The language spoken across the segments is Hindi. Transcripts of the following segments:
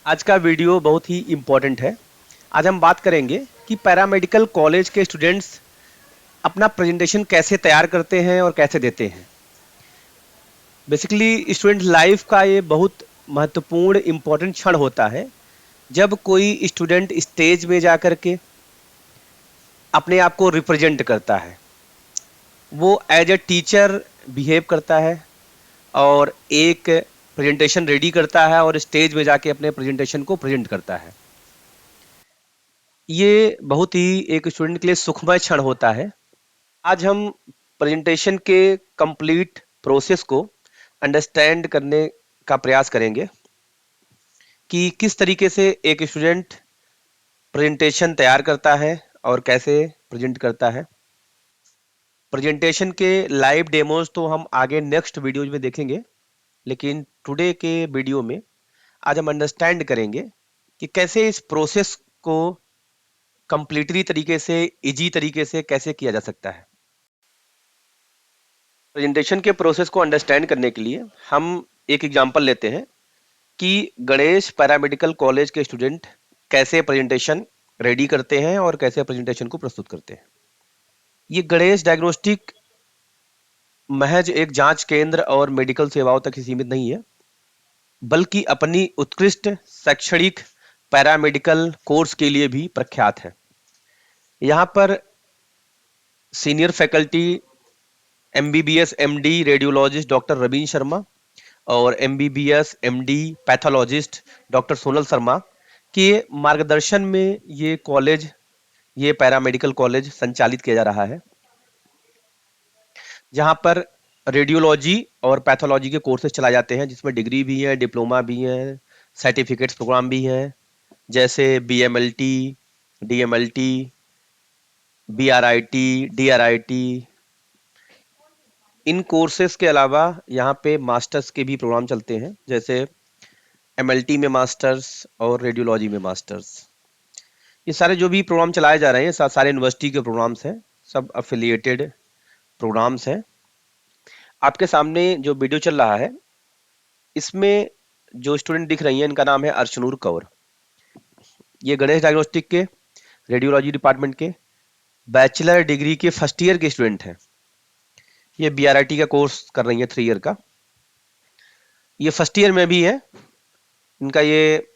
आज का वीडियो बहुत ही इम्पोर्टेंट है। आज हम बात करेंगे कि पैरामेडिकल कॉलेज के स्टूडेंट्स अपना प्रेजेंटेशन कैसे तैयार करते हैं और कैसे देते हैं। बेसिकली स्टूडेंट लाइफ का ये बहुत महत्वपूर्ण इम्पोर्टेंट क्षण होता है जब कोई स्टूडेंट स्टेज में जा कर के अपने आप को रिप्रेजेंट करता है। वो एज ए टीचर बिहेव करता है और एक प्रेजेंटेशन रेडी करता है और स्टेज में जाके अपने प्रेजेंटेशन को प्रेजेंट करता है। ये बहुत ही एक स्टूडेंट के लिए सुखमय क्षण होता है। आज हम प्रेजेंटेशन के कंप्लीट प्रोसेस को अंडरस्टैंड करने का प्रयास करेंगे कि किस तरीके से एक स्टूडेंट प्रेजेंटेशन तैयार करता है और कैसे प्रेजेंट करता है। प्रेजेंटेशन के लाइव डेमोज तो हम आगे नेक्स्ट वीडियोज में देखेंगे, लेकिन टुडे के वीडियो में आज हम अंडरस्टैंड करेंगे कि कैसे इस प्रोसेस को कंप्लीटली तरीके से, इजी तरीके से कैसे किया जा सकता है। प्रेजेंटेशन के प्रोसेस को अंडरस्टैंड करने के लिए हम एक एग्जांपल लेते हैं कि गणेश पैरामेडिकल कॉलेज के स्टूडेंट कैसे प्रेजेंटेशन रेडी करते हैं और कैसे प्रेजेंटेशन को प्रस्तुत करते हैं। ये गणेश डायग्नोस्टिक महज एक जांच केंद्र और मेडिकल सेवाओं तक ही सीमित नहीं है, बल्कि अपनी उत्कृष्ट शैक्षणिक पैरामेडिकल कोर्स के लिए भी प्रख्यात है। यहाँ पर senior faculty MBBS MD radiologist doctor Raveen Sharma और MBBS MD pathologist doctor Sonal Sharma के मार्गदर्शन में ये पैरामेडिकल कॉलेज संचालित किया जा रहा है, जहां पर रेडियोलॉजी और पैथोलॉजी के कोर्सेज चलाए जाते हैं, जिसमें डिग्री भी है, डिप्लोमा भी है, सर्टिफिकेट्स प्रोग्राम भी हैं, जैसे BMLT, DMLT, BRIT, DRIT। इन कोर्सेज के अलावा यहाँ पे मास्टर्स के भी प्रोग्राम चलते हैं, जैसे MLT में मास्टर्स और रेडियोलॉजी में मास्टर्स। ये सारे जो भी प्रोग्राम चलाए जा रहे हैं सारे यूनिवर्सिटी के प्रोग्राम्स हैं, सब अफिलिएटेड प्रोग्राम्स हैं। आपके सामने जो वीडियो चल रहा है, इसमें जो स्टूडेंट दिख रही हैं इनका नाम है अर्शनूर कौर। ये गणेश डायग्नोस्टिक के रेडियोलॉजी डिपार्टमेंट के बैचलर डिग्री के फर्स्ट ईयर के स्टूडेंट हैं। ये BRIT का कोर्स कर रही है 3 ईयर का। ये फर्स्ट ईयर में भी है, इनका ये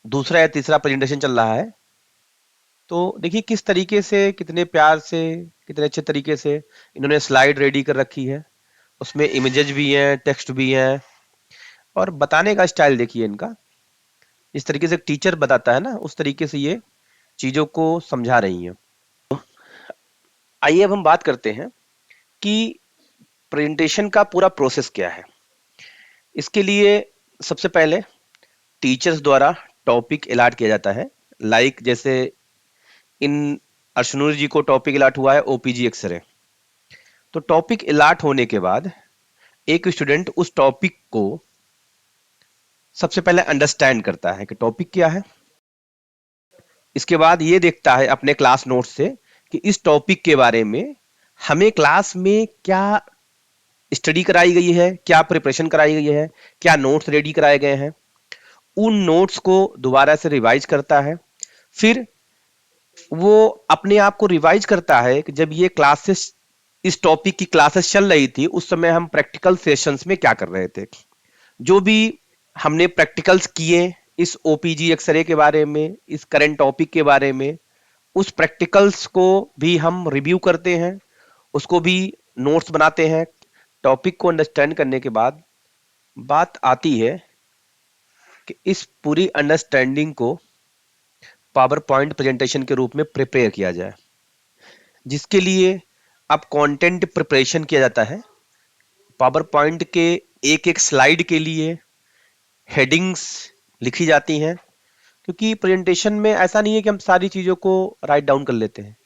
दूसरा या तीसरा प्रेजेंटेशन चल रहा है। तो देखिए किस तरीके से, कितने प्यार से, कितने अच्छे तरीके से इन्होंने स्लाइड रेडी कर रखी है। उसमें इमेजेस भी हैं, टेक्स्ट भी हैं, और बताने का स्टाइल देखिए इनका। इस तरीके से एक टीचर बताता है ना, उस तरीके से ये चीजों को समझा रही हैं। आइए अब हम बात करते हैं कि प्रेजेंटेशन का पूरा प्रोसेस क्या है। इसके लिए सबसे पहले टीचर्स द्वारा टॉपिक अलॉट किया जाता है। लाइक जैसे इन अर्शनूर जी को टॉपिक अलॉट हुआ है OPG एक्सरे। तो टॉपिक अलॉट होने के बाद एक स्टूडेंट उस टॉपिक को सबसे पहले अंडरस्टैंड करता है कि टॉपिक क्या है। इसके बाद ये देखता है अपने क्लास नोट्स से कि इस टॉपिक के बारे में हमें क्लास में क्या स्टडी कराई गई है, क्या प्रिपरेशन कराई गई है, क्या नोट्स रेडी कराए गए हैं। उन नोट्स को दोबारा से रिवाइज करता है। फिर वो अपने आप को रिवाइज करता है कि जब ये क्लासेस, इस टॉपिक की क्लासेस चल रही थी, उस समय हम प्रैक्टिकल सेशंस में क्या कर रहे थे। जो भी हमने प्रैक्टिकल्स किए इस OPG एक्सरे के बारे में, इस करंट टॉपिक के बारे में, उस प्रैक्टिकल्स को भी हम रिव्यू करते हैं, उसको भी नोट्स बनाते हैं। टॉपिक को अंडरस्टैंड करने के बाद बात आती है कि इस पूरी अंडरस्टैंडिंग को पावर पॉइंट प्रेजेंटेशन के रूप में प्रिपेयर किया जाए, जिसके लिए अब कंटेंट प्रिपरेशन किया जाता है। पावर पॉइंट के एक एक स्लाइड के लिए हेडिंग्स लिखी जाती हैं, क्योंकि प्रेजेंटेशन में ऐसा नहीं है कि हम सारी चीज़ों को राइट डाउन कर लेते हैं।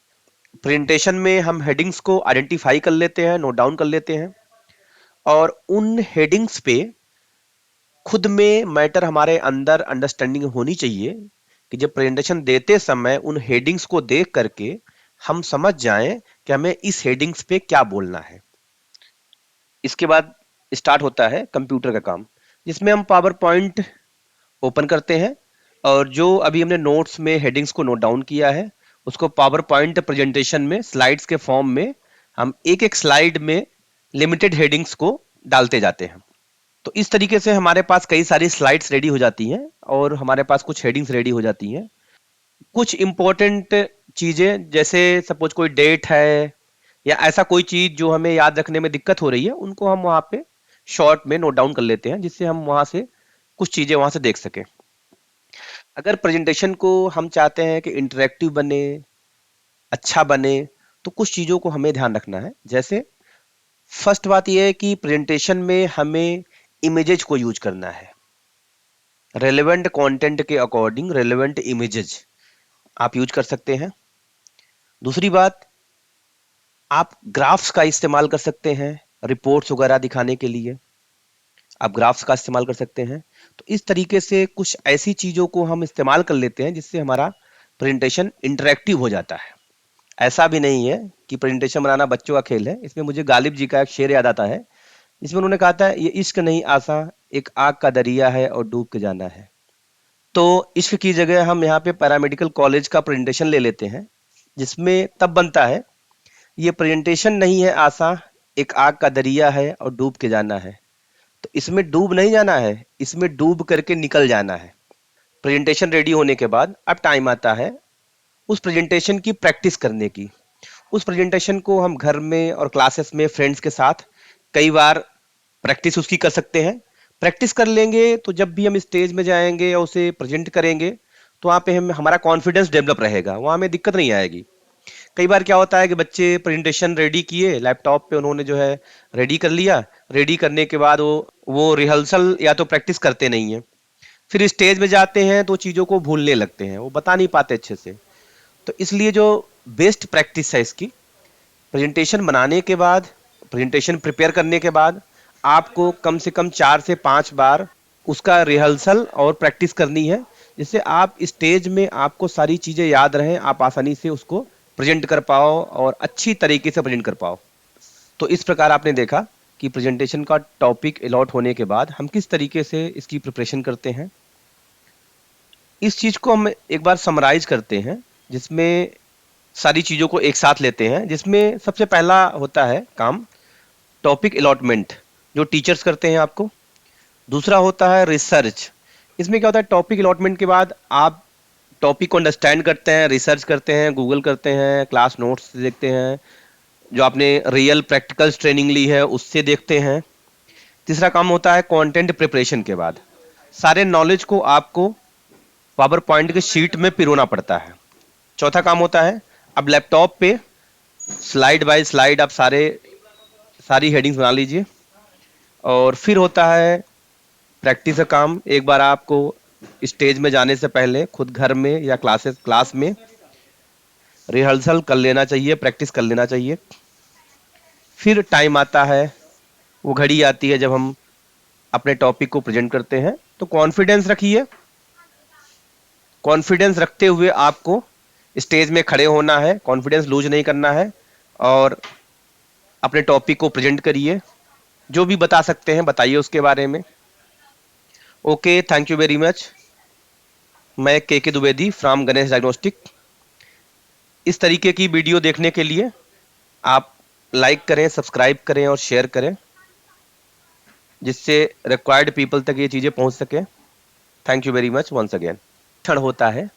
प्रेजेंटेशन में हम हेडिंग्स को आइडेंटिफाई कर लेते हैं, नोट डाउन कर लेते हैं, और उन हेडिंग्स पे खुद में मैटर हमारे अंदर अंडरस्टैंडिंग होनी चाहिए कि जब प्रेजेंटेशन देते समय उन हेडिंग्स को देख करके हम समझ जाएं कि हमें इस हेडिंग्स पे क्या बोलना है। इसके बाद स्टार्ट होता है कंप्यूटर का काम, जिसमें हम पावर पॉइंट ओपन करते हैं और जो अभी हमने नोट्स में हेडिंग्स को नोट डाउन किया है, उसको पावर पॉइंट प्रेजेंटेशन में स्लाइड्स के फॉर्म में हम एक एक स्लाइड में लिमिटेड हेडिंग्स को डालते जाते हैं। तो इस तरीके से हमारे पास कई सारी स्लाइड्स रेडी हो जाती हैं और हमारे पास कुछ हेडिंग्स रेडी हो जाती हैं। कुछ इंपॉर्टेंट चीजें, जैसे सपोज कोई डेट है या ऐसा कोई चीज जो हमें याद रखने में दिक्कत हो रही है, उनको हम वहां पे शॉर्ट में नोट डाउन कर लेते हैं, जिससे हम वहां से कुछ चीजें वहां से देख सकें। अगर प्रेजेंटेशन को हम चाहते हैं कि इंटरेक्टिव बने, अच्छा बने, तो कुछ चीजों को हमें ध्यान रखना है। जैसे फर्स्ट बात यह है कि प्रेजेंटेशन में हमें इमेजेस को यूज करना है। रेलेवेंट कंटेंट के अकॉर्डिंग रेलेवेंट इमेजेस आप यूज कर सकते हैं। दूसरी बात, आप ग्राफ्स का इस्तेमाल कर सकते हैं रिपोर्ट्स वगैरह दिखाने के लिए। आप ग्राफ्स का इस्तेमाल कर सकते हैं। तो इस तरीके से कुछ ऐसी चीजों को हम इस्तेमाल कर लेते हैं जिससे हमारा प्रेजेंटेशन इंटरेक्टिव हो जाता है। ऐसा भी नहीं है कि प्रेजेंटेशन बनाना बच्चों का खेल है। इसमें मुझे गालिब जी का एक शेर याद आता है, इसमें उन्होंने कहा था, ये इश्क नहीं आसा, एक आग का दरिया है और डूब के जाना है। तो इश्क की जगह हम यहाँ पे पैरामेडिकल कॉलेज का प्रेजेंटेशन ले लेते हैं, जिसमें तब बनता है, ये प्रेजेंटेशन नहीं है आसा, एक आग का दरिया है और डूब के जाना है। तो इसमें डूब नहीं जाना है, इसमें डूब करके निकल जाना है। प्रेजेंटेशन रेडी होने के बाद अब टाइम आता है उस प्रेजेंटेशन की प्रैक्टिस करने की। उस प्रेजेंटेशन को हम घर में और क्लासेस में फ्रेंड्स के साथ कई बार प्रैक्टिस उसकी कर सकते हैं। प्रैक्टिस कर लेंगे तो जब भी हम स्टेज में जाएंगे या उसे प्रेजेंट करेंगे, तो वहाँ पे हम हमारा कॉन्फिडेंस डेवलप रहेगा, वहाँ हमें दिक्कत नहीं आएगी। कई बार क्या होता है कि बच्चे प्रेजेंटेशन रेडी किए, लैपटॉप पे उन्होंने जो है रेडी कर लिया, रेडी करने के बाद वो रिहर्सल या तो प्रैक्टिस करते नहीं है, फिर स्टेज में जाते हैं तो चीज़ों को भूलने लगते हैं, वो बता नहीं पाते अच्छे से। तो इसलिए जो बेस्ट प्रैक्टिस है इसकी, प्रेजेंटेशन बनाने के बाद, प्रेजेंटेशन प्रिपेयर करने के बाद आपको कम से कम 4 से 5 बार उसका रिहर्सल और प्रैक्टिस करनी है, जिससे आप स्टेज में आपको सारी चीज़ें याद रहें, आप आसानी से उसको प्रेजेंट कर पाओ और अच्छी तरीके से प्रेजेंट कर पाओ। तो इस प्रकार आपने देखा कि प्रेजेंटेशन का टॉपिक अलॉट होने के बाद हम किस तरीके से इसकी प्रिपरेशन करते हैं। इस चीज़ को हम एक बार समराइज करते हैं, जिसमें सारी चीज़ों को एक साथ लेते हैं। जिसमें सबसे पहला होता है काम टॉपिक अलॉटमेंट, जो टीचर्स करते हैं आपको। दूसरा होता है रिसर्च। इसमें क्या होता है, टॉपिक अलॉटमेंट के बाद आप टॉपिक को अंडरस्टैंड करते हैं, रिसर्च करते हैं, गूगल करते हैं, क्लास नोट्स देखते हैं, जो आपने रियल प्रैक्टिकल्स ट्रेनिंग ली है उससे देखते हैं। तीसरा काम होता है कंटेंट प्रिपरेशन के बाद सारे नॉलेज को आपको पावर पॉइंट के शीट में पिरोना पड़ता है। चौथा काम होता है, अब लैपटॉप पे स्लाइड बाय स्लाइड आप सारी हेडिंग्स बना लीजिए। और फिर होता है प्रैक्टिस का काम। एक बार आपको स्टेज में जाने से पहले खुद घर में या क्लास में रिहर्सल कर लेना चाहिए, प्रैक्टिस कर लेना चाहिए। फिर टाइम आता है, वो घड़ी आती है जब हम अपने टॉपिक को प्रेजेंट करते हैं। तो कॉन्फिडेंस रखिए, कॉन्फिडेंस रखते हुए आपको स्टेज में खड़े होना है, कॉन्फिडेंस लूज नहीं करना है और अपने टॉपिक को प्रेजेंट करिए। जो भी बता सकते हैं बताइए उसके बारे में। Okay, thank you very much. मैं के द्विवेदी फ्रॉम गणेश डायग्नोस्टिक। इस तरीके की वीडियो देखने के लिए आप लाइक करें, सब्सक्राइब करें और शेयर करें, जिससे रिक्वायर्ड पीपल तक ये चीज़ें पहुंच सके। Thank you very much once again. क्षण होता है